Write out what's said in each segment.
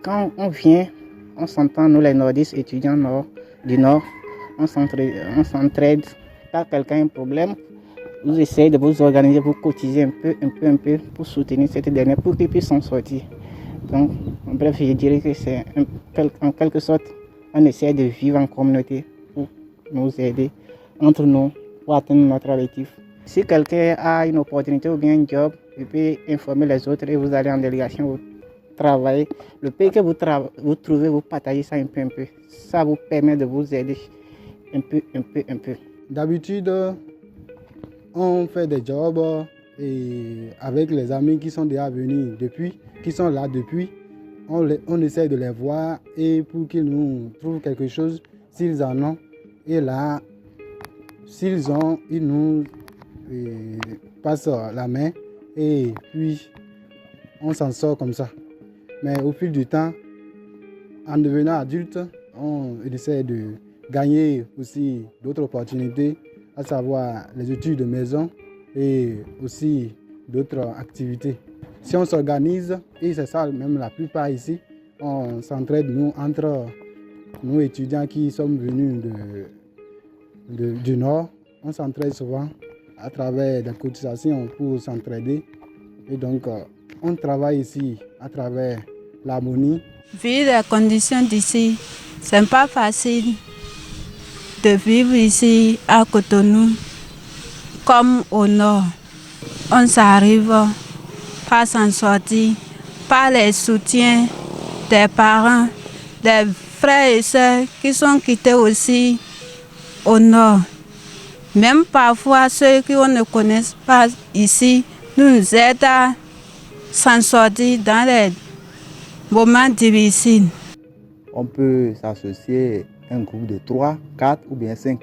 Quand on vient, on s'entend, nous les nordistes, étudiants du Nord, on s'entraide. Quand quelqu'un a un problème, vous essayez de vous organiser, vous cotiser un peu pour soutenir cette dernière, pour qu'il puisse s'en sortir. Donc, en bref, je dirais que c'est en quelque sorte, on essaie de vivre en communauté pour nous aider entre nous pour atteindre notre objectif. Si quelqu'un a une opportunité ou bien un job, il peut informer les autres et vous allez en délégation, vous travaillez. Le pays que vous trouvez, vous partagez ça un peu. Ça vous permet de vous aider un peu. D'habitude, on fait des jobs et avec les amis qui sont déjà venus depuis, qui sont là depuis, on essaie de les voir et pour qu'ils nous trouvent quelque chose, s'ils en ont. Et là, s'ils ont, ils nous passent la main et puis on s'en sort comme ça. Mais au fil du temps, en devenant adulte, on essaie de gagner aussi d'autres opportunités, à savoir les études de maison et aussi d'autres activités. Si on s'organise, et c'est ça même la plupart ici, on s'entraide nous entre nous étudiants qui sommes venus du Nord, on s'entraide souvent à travers des cotisations pour s'entraider. Et donc, on travaille ici à travers l'harmonie. Vu les conditions d'ici, c'est pas facile de vivre ici à Cotonou comme au Nord. On s'arrive pas à s'en sortir, par les soutiens des parents, des frères et sœurs qui sont quittés aussi au Nord. Même parfois ceux qu'on ne connaît pas ici nous aident à s'en sortir dans les moments difficiles. On peut s'associer un groupe de 3, 4 ou bien 5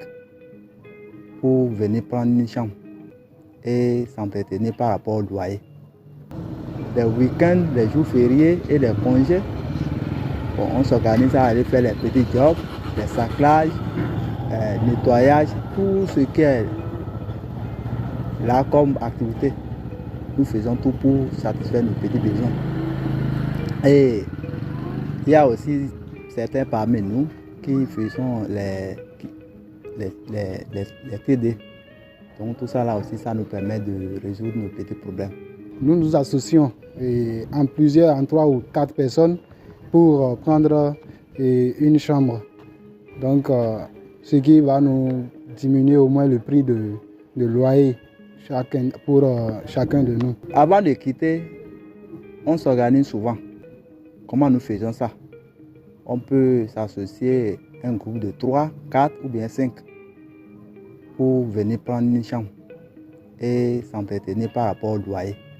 pour venir prendre une chambre et s'entretenir par rapport au loyer. Les week-ends, les jours fériés et les congés, on s'organise à aller faire les petits jobs, les saclages, nettoyage, tout ce qui est là comme activité. Nous faisons tout pour satisfaire nos petits besoins. Et il y a aussi certains parmi nous qui faisons les TD. Donc tout ça là aussi, ça nous permet de résoudre nos petits problèmes. Nous nous associons en plusieurs, en 3 ou 4 personnes pour prendre une chambre. Donc ce qui va nous diminuer au moins le prix de loyer pour chacun de nous. Avant de quitter, on s'organise souvent. Comment nous faisons ça? On peut s'associer un groupe de 3, 4 ou bien 5 pour venir prendre une chambre et s'entretenir par rapport au loyer.